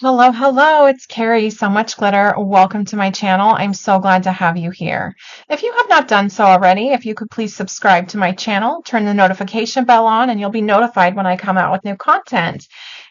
Hello, hello, it's Carrie, Sewmuchglitter. Welcome to my channel. I'm so glad to have you here. If you have not done so already, if you could please subscribe to my channel, turn the notification bell on, and you'll be notified when I come out with new content.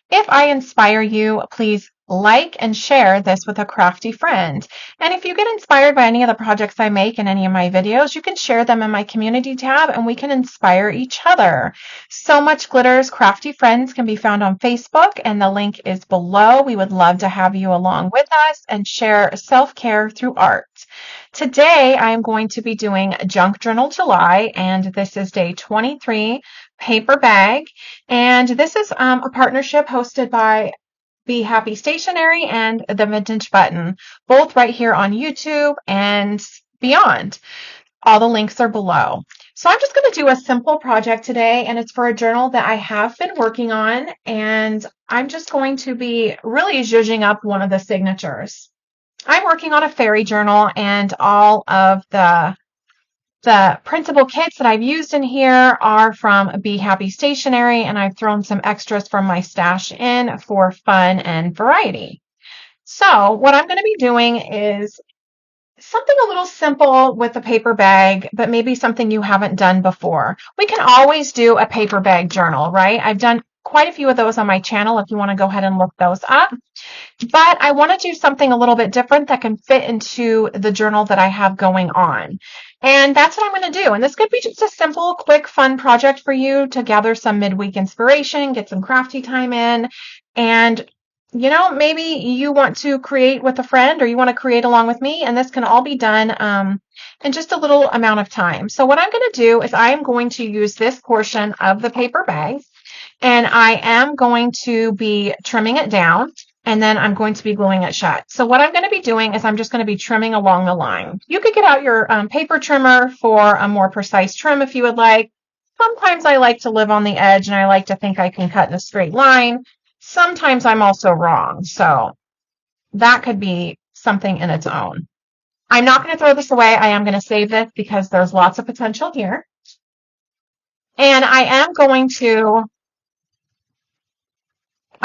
If I inspire you, please like and share this with a crafty friend. And if you get inspired by any of the projects I make in any of my videos, you can share them in my community tab and we can inspire each other. Sewmuchglitter's Crafty Friends can be found on Facebook and the link is below. We would love to have you along with us and share self-care through art. Today, I am going to be doing Junk Journal July, and this is day 23, paper bag. And this is a partnership hosted by Happy Stationery and the Vintage Button, both right here on YouTube and beyond. All the links are below. So I'm just going to do a simple project today, and it's for a journal that I have been working on, and I'm just going to be really zhuzhing up one of the signatures. I'm working on a fairy journal, and all of the printable kits that I've used in here are from Be Happy Stationery, and I've thrown some extras from my stash in for fun and variety. So what I'm going to be doing is something a little simple with a paper bag, but maybe something you haven't done before. We can always do a paper bag journal, right? I've done quite a few of those on my channel if you want to go ahead and look those up. But I want to do something a little bit different that can fit into the journal that I have going on. And that's what I'm going to do. And this could be just a simple, quick, fun project for you to gather some midweek inspiration, get some crafty time in, and maybe you want to create with a friend or you want to create along with me, and this can all be done in just a little amount of time. So what I'm going to do is I am going to use this portion of the paper bag, and I am going to be trimming it down, and then I'm going to be gluing it shut. So what I'm going to be doing is I'm just going to be trimming along the line. You could get out your paper trimmer for a more precise trim if you would like. Sometimes I like to live on the edge, and I like to think I can cut in a straight line. Sometimes I'm also wrong, so that could be something in its own. I'm not going to throw this away. I am going to save this because there's lots of potential here. And I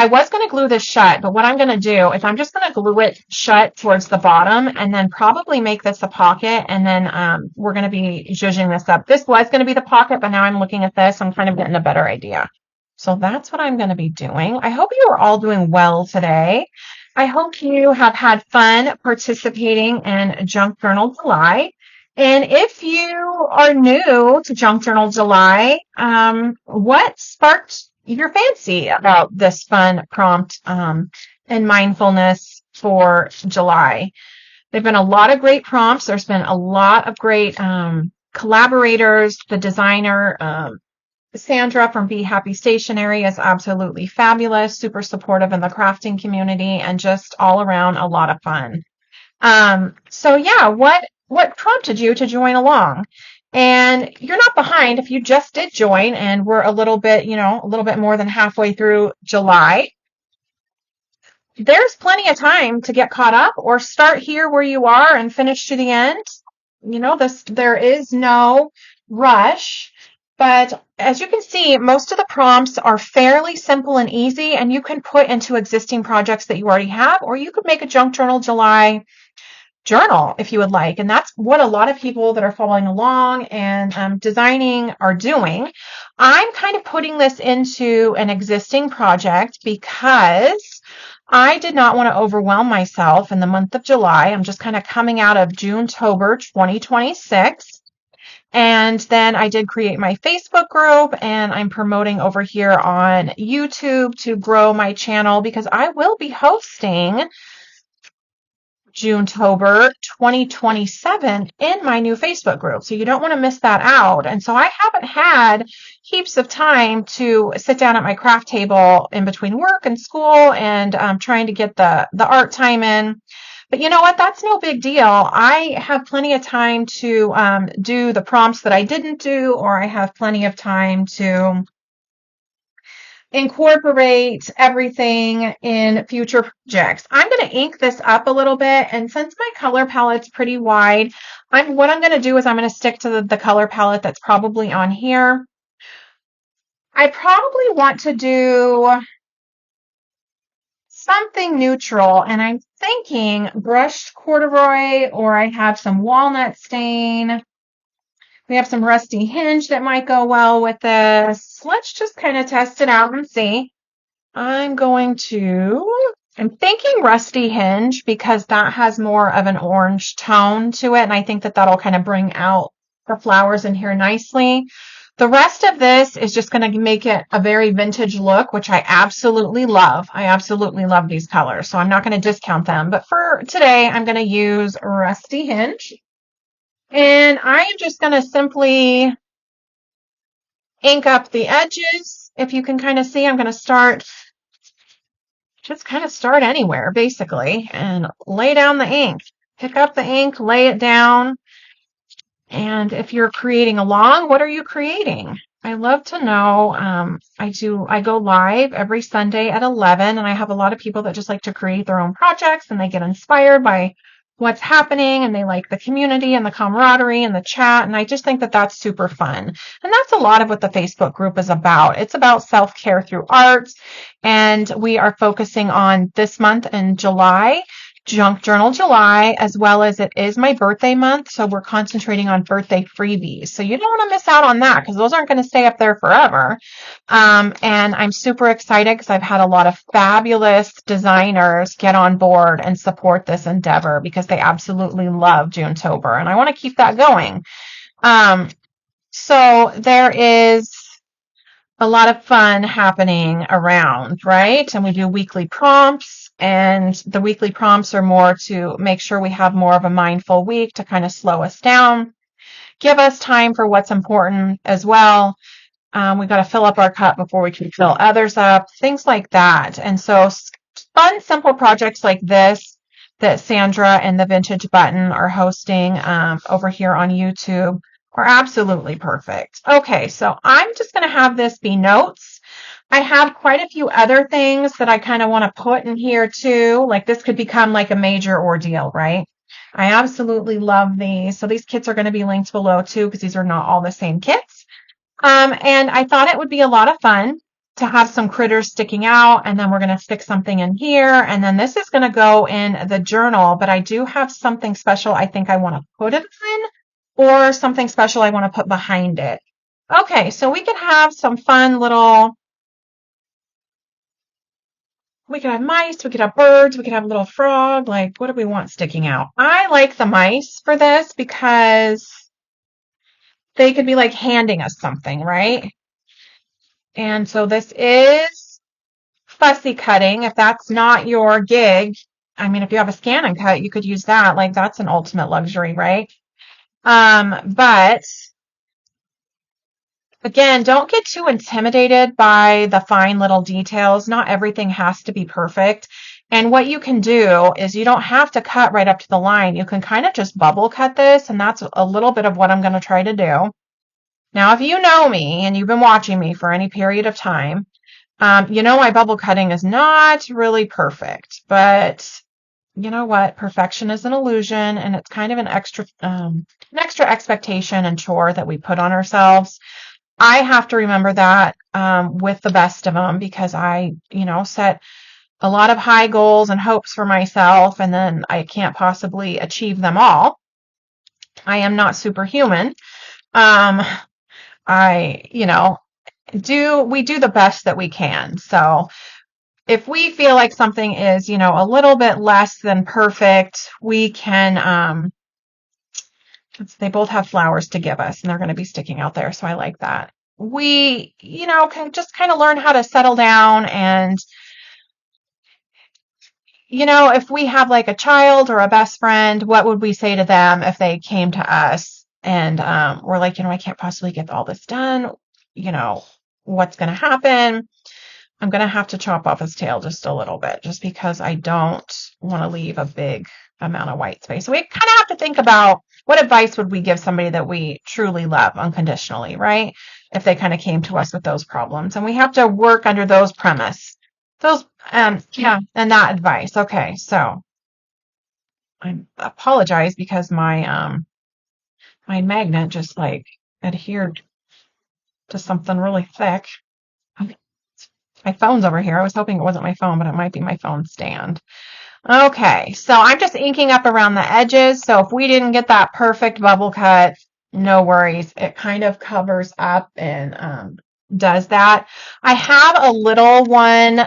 was going to glue this shut, but what I'm going to do is I'm just going to glue it shut towards the bottom and then probably make this a pocket, and then we're going to be zhuzhing this up. This was going to be the pocket, but now I'm looking at this. I'm kind of getting a better idea. So that's what I'm going to be doing. I hope you are all doing well today. I hope you have had fun participating in Junk Journal July. And if you are new to Junk Journal July, what sparked your fancy about this fun prompt and mindfulness for July? There have been a lot of great prompts. There's been a lot of great collaborators. The designer, Sandra from Be Happy Stationery, is absolutely fabulous, super supportive in the crafting community, and just all around a lot of fun. So yeah, what prompted you to join along? And you're not behind if you just did join and we're a little bit more than halfway through July. There's plenty of time to get caught up or start here where you are and finish to the end. There is no rush. But as you can see, most of the prompts are fairly simple and easy, and you can put into existing projects that you already have, or you could make a Junk Journal July journal if you would like. And that's what a lot of people that are following along and designing are doing. I'm kind of putting this into an existing project because I did not want to overwhelm myself in the month of July. I'm just kind of coming out of June-tober 2026. And then I did create my Facebook group, and I'm promoting over here on YouTube to grow my channel because I will be hosting June-tober 2027 in my new Facebook group. So you don't want to miss that out. And so I haven't had heaps of time to sit down at my craft table in between work and school and trying to get the art time in. But you know what? That's no big deal. I have plenty of time to do the prompts that I didn't do, or I have plenty of time to incorporate everything in future projects. I'm going to ink this up a little bit, and since my color palette's pretty wide, what I'm going to do is I'm going to stick to the color palette that's probably on here. I probably want to do something neutral, and I'm thinking brushed corduroy, or I have some walnut stain. We have some rusty hinge that might go well with this. Let's just kind of test it out and see. I'm thinking rusty hinge because that has more of an orange tone to it, and I think that that'll kind of bring out the flowers in here nicely. The rest of this is just going to make it a very vintage look, which I absolutely love. I absolutely love these colors, so I'm not going to discount them. But for today, I'm going to use rusty hinge. And I am just going to simply ink up the edges. If you can kind of see, I'm going to start anywhere, basically, and lay down the ink. Pick up the ink, lay it down. And if you're creating along, what are you creating? I love to know. I go live every Sunday at 11, and I have a lot of people that just like to create their own projects, and they get inspired by what's happening, and they like the community and the camaraderie and the chat. And I just think that that's super fun. And that's a lot of what the Facebook group is about. It's about self-care through art. And we are focusing on this month in July, Junk Journal July, as well as it is my birthday month. So we're concentrating on birthday freebies. So you don't want to miss out on that because those aren't going to stay up there forever. And I'm super excited because I've had a lot of fabulous designers get on board and support this endeavor because they absolutely love Junetober. And I want to keep that going. So there is a lot of fun happening around, right? And we do weekly prompts, and the weekly prompts are more to make sure we have more of a mindful week to kind of slow us down, give us time for what's important as well. We got to fill up our cup before we can fill others up, things like that. And so fun, simple projects like this that Sandra and the Vintage Button are hosting over here on YouTube are absolutely perfect. Okay, so I'm just going to have this be notes. I have quite a few other things that I kind of want to put in here too. Like this could become like a major ordeal, right? I absolutely love these. So these kits are going to be linked below too because these are not all the same kits. And I thought it would be a lot of fun to have some critters sticking out, and then we're going to stick something in here, and then this is going to go in the journal, but I do have something special I think I want to put it in, or something special I want to put behind it. Okay, so we could have some fun little, we could have mice, we could have birds, we could have a little frog, like what do we want sticking out? I like the mice for this because they could be like handing us something, right? And so this is fussy cutting. If that's not your gig, I mean, if you have a scan and cut, you could use that. Like that's an ultimate luxury, right? But again, don't get too intimidated by the fine little details. Not everything has to be perfect. And what you can do is you don't have to cut right up to the line. You can kind of just bubble cut this, and that's a little bit of what I'm going to try to do. Now, if you know me and you've been watching me for any period of time, you know my bubble cutting is not really perfect, but you know what? Perfection is an illusion, and it's kind of an extra expectation and chore that we put on ourselves. I have to remember that with the best of them because I, set a lot of high goals and hopes for myself, and then I can't possibly achieve them all. I am not superhuman. We do the best that we can. So if we feel like something is, a little bit less than perfect, we can, they both have flowers to give us and they're going to be sticking out there. So I like that. We, can just kind of learn how to settle down and, if we have like a child or a best friend, what would we say to them if they came to us and we're like, I can't possibly get all this done. What's going to happen? I'm going to have to chop off his tail just a little bit just because I don't want to leave a big amount of white space. So we kind of have to think about what advice would we give somebody that we truly love unconditionally, right? If they kind of came to us with those problems, and we have to work under those premise. And that advice. Okay. So I apologize because my magnet just like adhered to something really thick. My phone's over here. I was hoping it wasn't my phone, but it might be my phone stand. Okay, so I'm just inking up around the edges. So if we didn't get that perfect bubble cut, no worries. It kind of covers up and does that. I have a little one,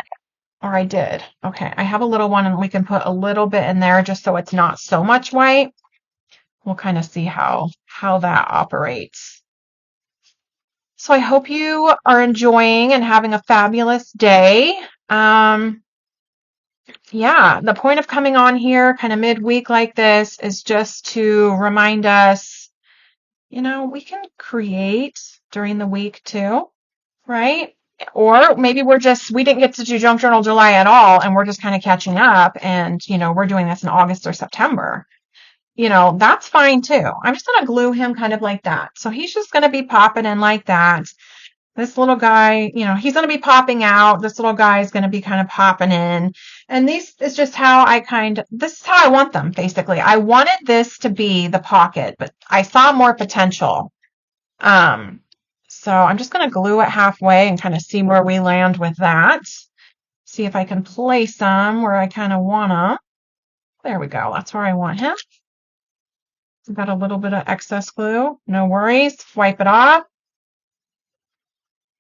or I did. Okay, I have a little one and we can put a little bit in there just so it's not so much white. We'll kind of see how that operates. So I hope you are enjoying and having a fabulous day. Yeah, the point of coming on here kind of midweek like this is just to remind us, we can create during the week too, right? Or maybe we didn't get to do Junk Journal July at all, and we're just kind of catching up, and, we're doing this in August or September. That's fine too. I'm just going to glue him kind of like that. So he's just going to be popping in like that. This little guy, he's going to be popping out. This little guy is going to be kind of popping in. And this is just how this is how I want them, basically. I wanted this to be the pocket, but I saw more potential. So I'm just going to glue it halfway and kind of see where we land with that. See if I can place them where I kind of want them. There we go. That's where I want him. I've got a little bit of excess glue. No worries. Wipe it off.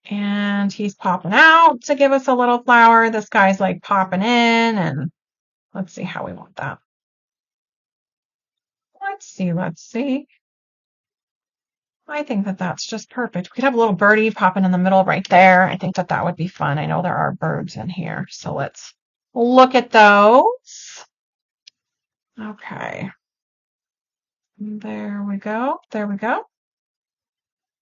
And he's popping out to give us a little flower. This guy's like popping in, and let's see how we want that. Let's see. I think that that's just perfect. We could have a little birdie popping in the middle right there. I think that that would be fun. I know there are birds in here, so let's look at those. Okay. There we go.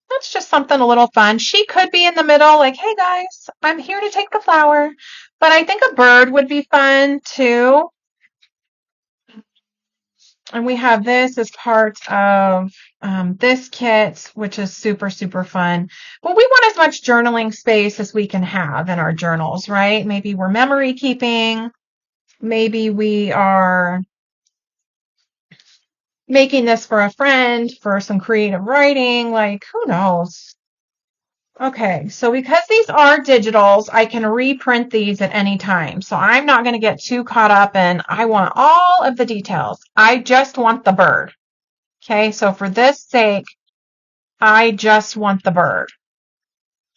That's just something a little fun. She could be in the middle, like, hey guys, I'm here to take the flower. But I think a bird would be fun too. And we have this as part of this kit, which is super, super fun. Well, we want as much journaling space as we can have in our journals, right? Maybe we're memory keeping. Maybe we are making this for a friend for some creative writing. Like, who knows? Okay, so because these are digitals, I can reprint these at any time. So I'm not going to get too caught up in, I want all of the details. I just want the bird. Okay, so for this sake, I just want the bird.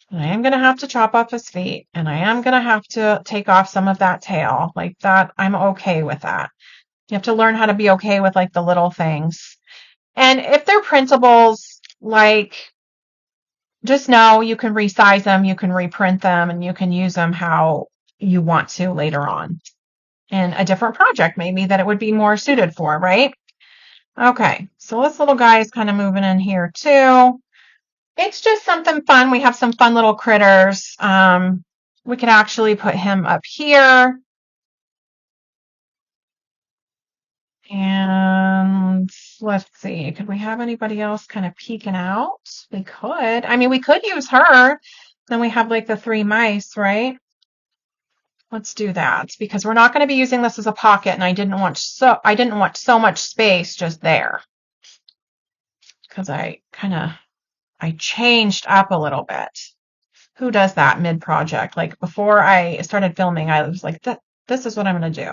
And I am going to have to chop off his feet, and I am going to have to take off some of that tail. Like that, I'm okay with that. You have to learn how to be okay with like the little things. And if they're printables, like, just know you can resize them, you can reprint them, and you can use them how you want to later on in a different project, maybe that it would be more suited for, right? Okay, so this little guy is kind of moving in here too. It's just something fun. We have some fun little critters. We could actually put him up here. And let's see, could we have anybody else kind of peeking out? We could. I mean, we could use her. Then we have like the 3 mice, right? Let's do that because we're not going to be using this as a pocket, and I didn't want so much space just there because I changed up a little bit. Who does that mid-project? Like before I started filming, I was like, this is what I'm going to do.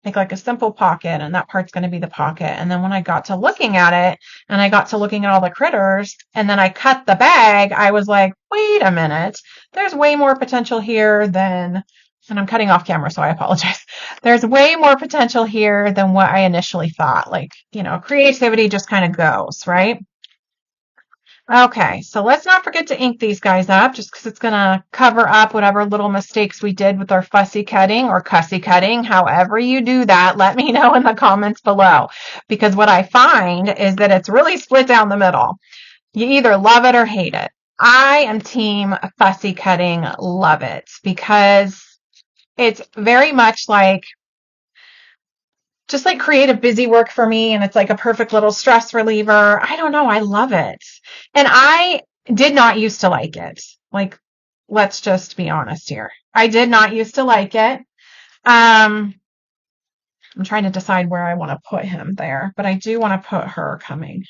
Make like a simple pocket, and that part's going to be the pocket. And then when I got to looking at it, and I got to looking at all the critters, and then I cut the bag, I was like, wait a minute. There's way more potential here than, and I'm cutting off camera, so I apologize. There's way more potential here than what I initially thought. Like, creativity just kind of goes, right? Okay, so let's not forget to ink these guys up just because it's going to cover up whatever little mistakes we did with our fussy cutting or cussy cutting. However you do that, let me know in the comments below, because what I find is that it's really split down the middle. You either love it or hate it. I am team fussy cutting, love it, because it's very much like just like creative busy work for me, and it's like a perfect little stress reliever. I don't know. I love it. And I did not used to like it. Like, let's just be honest here. I did not used to like it. I'm trying to decide where I want to put him there, but I do want to put her coming.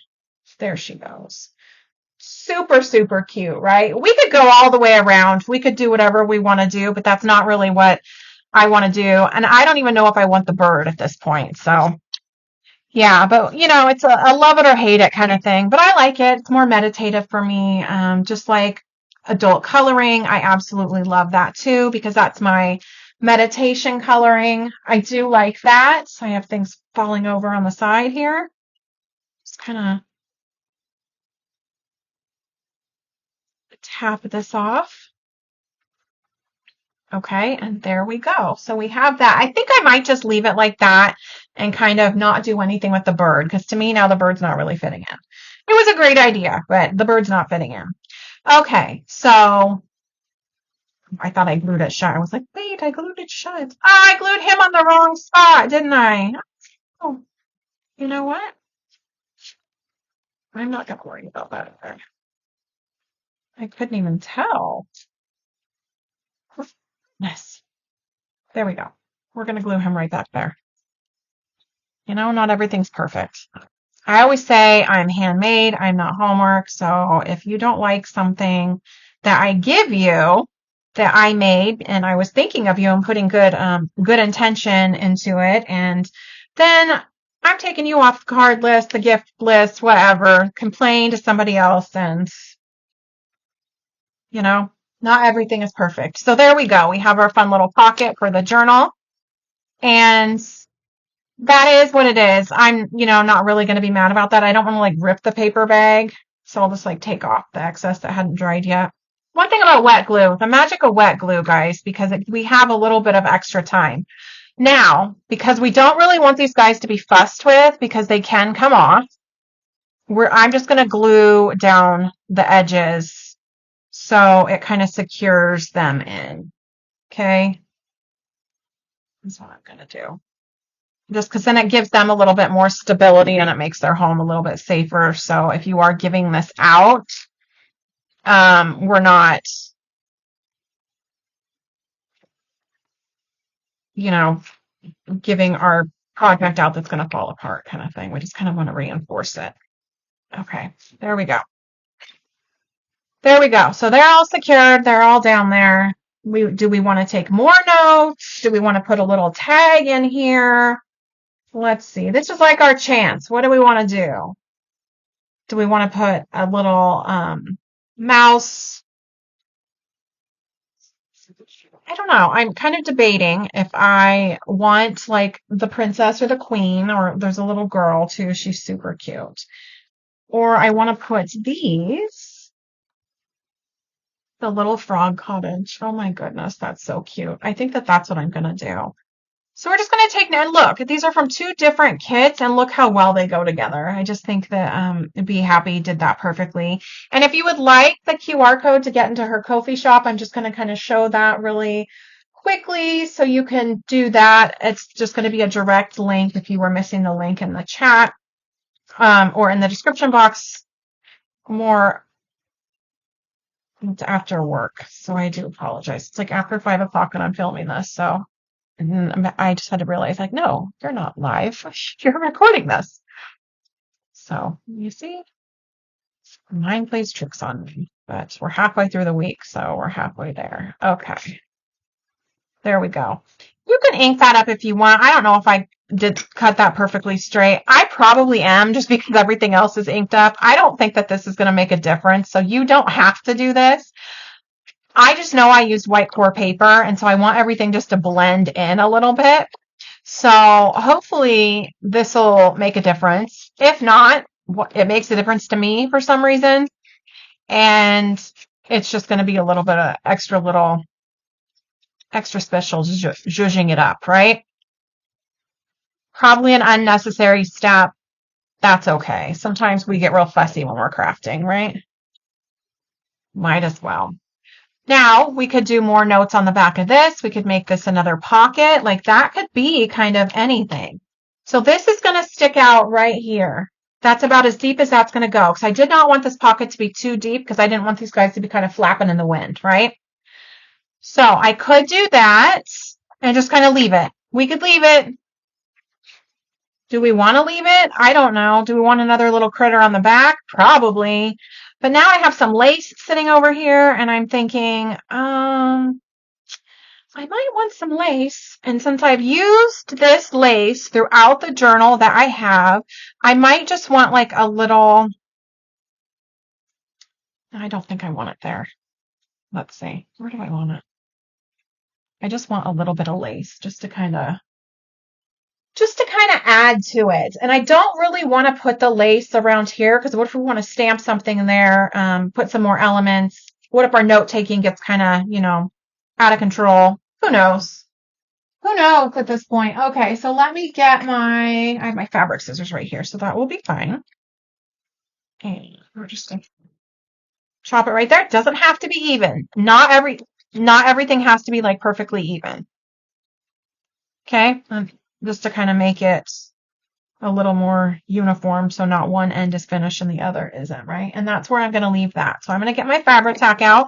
There she goes. Super, super cute, right? We could go all the way around. We could do whatever we want to do, but that's not really what I want to do. And I don't even know if I want the bird at this point. So yeah, but it's a love it or hate it kind of thing. But I like it. It's more meditative for me. Just like adult coloring. I absolutely love that too, because that's my meditation coloring. I do like that. So I have things falling over on the side here. Just kind of tap this off. Okay, and there we go. So we have that. I think I might just leave it like that and kind of not do anything with the bird, because to me now the bird's not really fitting in. It was a great idea, but the bird's not fitting in. Okay, so I thought I glued it shut. I was like, wait, I glued it shut. Oh, I glued him on the wrong spot, didn't I? Oh, you know what? I'm not going to worry about that. I couldn't even tell. Goodness. There we go. We're going to glue him right back there. Not everything's perfect. I always say I'm handmade. I'm not homework. So if you don't like something that I give you that I made, and I was thinking of you and putting good intention into it, and then I'm taking you off the card list, the gift list, whatever, complain to somebody else, and not everything is perfect. So there we go. We have our fun little pocket for the journal, and that is what it is. I'm, not really going to be mad about that. I don't want to rip the paper bag. So I'll just take off the excess that hadn't dried yet. One thing about wet glue, the magic of wet glue, guys, because we have a little bit of extra time. Now, because we don't really want these guys to be fussed with, because they can come off, I'm just going to glue down the edges so it kind of secures them in. Okay. That's what I'm going to do. Just because then it gives them a little bit more stability and it makes their home a little bit safer. So if you are giving this out, we're not, giving our project out that's going to fall apart kind of thing. We just kind of want to reinforce it. Okay, there we go. There we go. So they're all secured. They're all down there. Do we want to take more notes? Do we want to put a little tag in here? Let's see. This is like our chance. What do we want to do? Do we want to put a little mouse? I don't know. I'm kind of debating if I want the princess or the queen, or there's a little girl too. She's super cute. Or I want to put these, the little frog cottage. Oh my goodness, that's so cute. I think that's what I'm going to do. So we're just going to take and look. These are from 2 different kits, and look how well they go together. I just think that Be Happy did that perfectly. And if you would like the QR code to get into her Ko-fi shop, I'm just going to kind of show that really quickly so you can do that. It's just going to be a direct link if you were missing the link in the chat or in the description box. It's after work, so I do apologize. It's after 5 o'clock when I'm filming this, so. And I just had to realize, no, you're not live. You're recording this. So, you see, mine plays tricks on me, but we're halfway through the week, so we're halfway there. Okay. There we go. You can ink that up if you want. I don't know if I did cut that perfectly straight. I probably am, just because everything else is inked up. I don't think that this is going to make a difference, so you don't have to do this. I just know I used white core paper, and so I want everything just to blend in a little bit. So hopefully this will make a difference. If not, it makes a difference to me for some reason. And it's just going to be a little bit of extra special zhuzhing it up, right? Probably an unnecessary step. That's okay. Sometimes we get real fussy when we're crafting, right? Might as well. Now, we could do more notes on the back of this. We could make this another pocket. That could be kind of anything. So this is going to stick out right here. That's about as deep as that's going to go, because I did not want this pocket to be too deep, because I didn't want these guys to be kind of flapping in the wind, right? So I could do that and just kind of leave it. We could leave it. Do we want to leave it? I don't know. Do we want another little critter on the back? Probably. But now I have some lace sitting over here, and I'm thinking, I might want some lace. And since I've used this lace throughout the journal that I have, I might just want like a little, I don't think I want it there. Let's see, where do I want it? I just want a little bit of lace just to kind of add to it. And I don't really want to put the lace around here because what if we want to stamp something in there, put some more elements? What if our note taking gets kind of, out of control? Who knows? Who knows at this point? Okay, so let me get I have my fabric scissors right here, so that will be fine. And we're just going to chop it right there. It doesn't have to be even. Not everything has to be like perfectly even. Okay, and just to kind of make it a little more uniform so not one end is finished and the other isn't, right? And that's where I'm going to leave that. So I'm going to get my fabric tack out.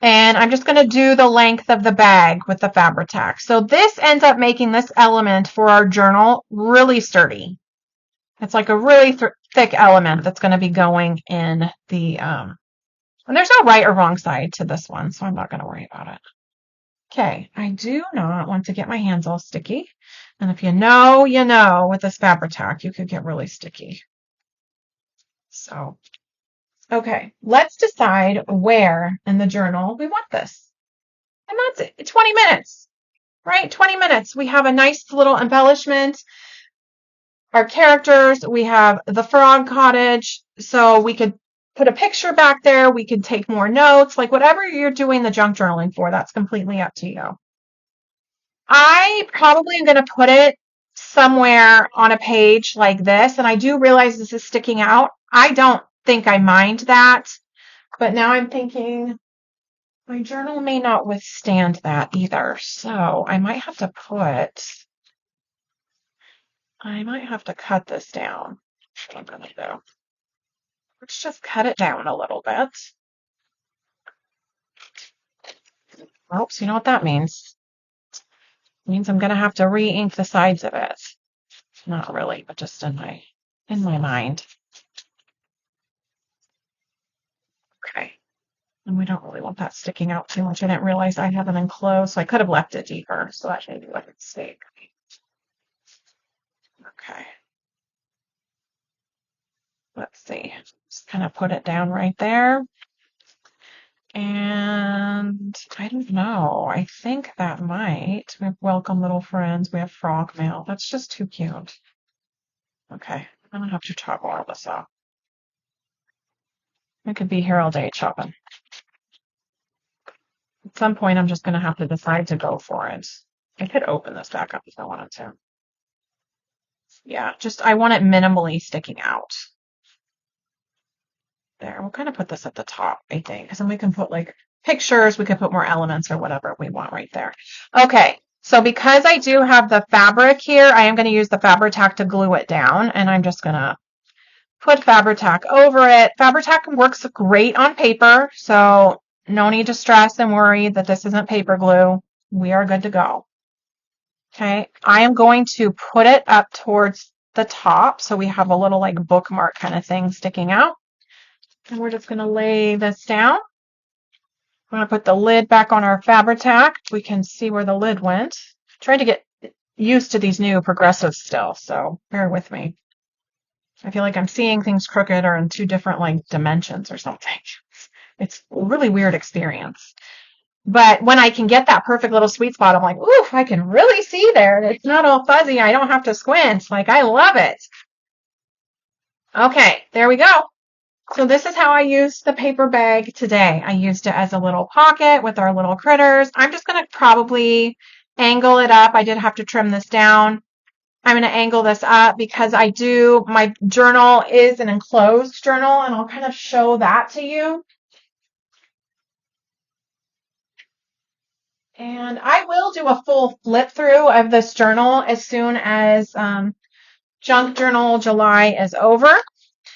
And I'm just going to do the length of the bag with the fabric tack. So this ends up making this element for our journal really sturdy. It's like a really thick element that's going to be going in the, and there's no right or wrong side to this one, so I'm not going to worry about it. Okay, I do not want to get my hands all sticky. And if you know, with this fabric tack, you could get really sticky. So, okay, let's decide where in the journal we want this. And that's it, 20 minutes, right? 20 minutes. We have a nice little embellishment. Our characters, we have the frog cottage, so we could put a picture back there. We could take more notes, like whatever you're doing the junk journaling for, that's completely up to you. I probably am going to put it somewhere on a page like this, and I do realize this is sticking out. I don't think I mind that, but now I'm thinking my journal may not withstand that either, so I might have to cut this down. That's what I'm going to do. Let's just cut it down a little bit. Oops, you know what that means? It means I'm going to have to re-ink the sides of it. Not really, but just in my mind. Okay. And we don't really want that sticking out too much. I didn't realize I have it enclosed, so I could have left it deeper, so that may be like a mistake. Okay. Let's see. Just kind of put it down right there. And I don't know. I think that might. We have welcome little friends. We have frog mail. That's just too cute. Okay. I'm going to have to chop all this off. I could be here all day chopping. At some point, I'm just going to have to decide to go for it. I could open this back up if I wanted to. Yeah, I want it minimally sticking out. There, we'll kind of put this at the top, I think, because then we can put like pictures, we can put more elements or whatever we want right there. Okay, so because I do have the fabric here, I am going to use the fabric tack to glue it down, and I'm just going to put fabric tack over it. Fabric tack works great on paper, so no need to stress and worry that this isn't paper glue. We are good to go. Okay, I am going to put it up towards the top so we have a little like bookmark kind of thing sticking out. And we're just going to lay this down. I'm going to put the lid back on our fabric tack. We can see where the lid went. I'm trying to get used to these new progressives still, so bear with me. I feel like I'm seeing things crooked or in two different like dimensions or something. It's a really weird experience. But when I can get that perfect little sweet spot, I'm like, ooh, I can really see there. It's not all fuzzy. I don't have to squint. Like, I love it. Okay, there we go. So this is how I used the paper bag today. I used it as a little pocket with our little critters. I'm just going to probably angle it up. I did have to trim this down. I'm going to angle this up because my journal is an enclosed journal, and I'll kind of show that to you. And I will do a full flip through of this journal as soon as Junk Journal July is over.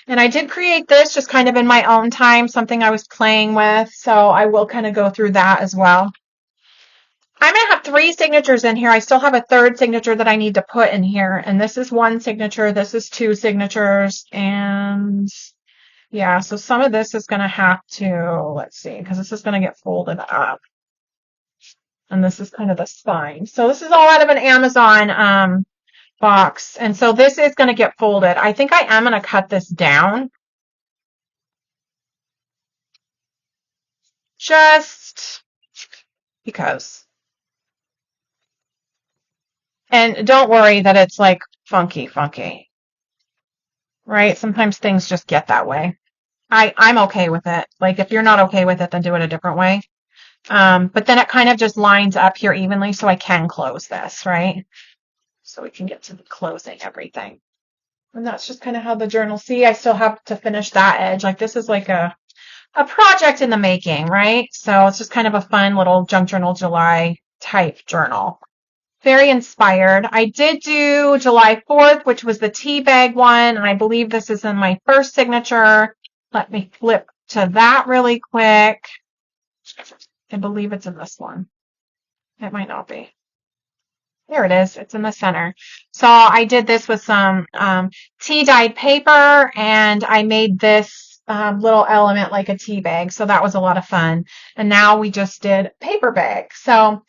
And I did create this just kind of in my own time, something I was playing with. So I will kind of go through that as well. I'm going to have 3 signatures in here. I still have a 3rd signature that I need to put in here. And this is 1 signature. This is 2 signatures. And Yeah, so some of this is going to have to, let's see, because this is going to get folded up. And this is kind of the spine. So this is all out of an Amazon box. And so this is going to get folded. I think I am going to cut this down. Just because. And don't worry that it's like funky, right? Sometimes things just get that way. I'm okay with it. Like if you're not okay with it, then do it a different way. But then it kind of just lines up here evenly so I can close this, right? So we can get to closing everything. And that's just kind of how the journal, see, I still have to finish that edge. Like this is like a project in the making, right? So it's just kind of a fun little Junk Journal July type journal. Very inspired. I did do July 4th, which was the tea bag one. And I believe this is in my first signature. Let me flip to that really quick. I believe it's in this one. It might not be. There it is. It's in the center. So I did this with some tea dyed paper, and I made this little element like a tea bag. So that was a lot of fun. And now we just did paper bag. So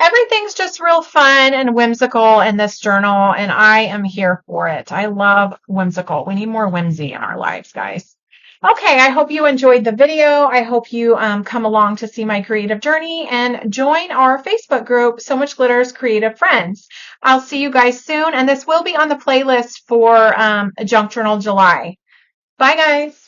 everything's just real fun and whimsical in this journal, and I am here for it. I love whimsical. We need more whimsy in our lives, guys. Okay, I hope you enjoyed the video. I hope you come along to see my creative journey and join our Facebook group, So Much Glitter's Creative Friends. I'll see you guys soon, and this will be on the playlist for Junk Journal July. Bye, guys.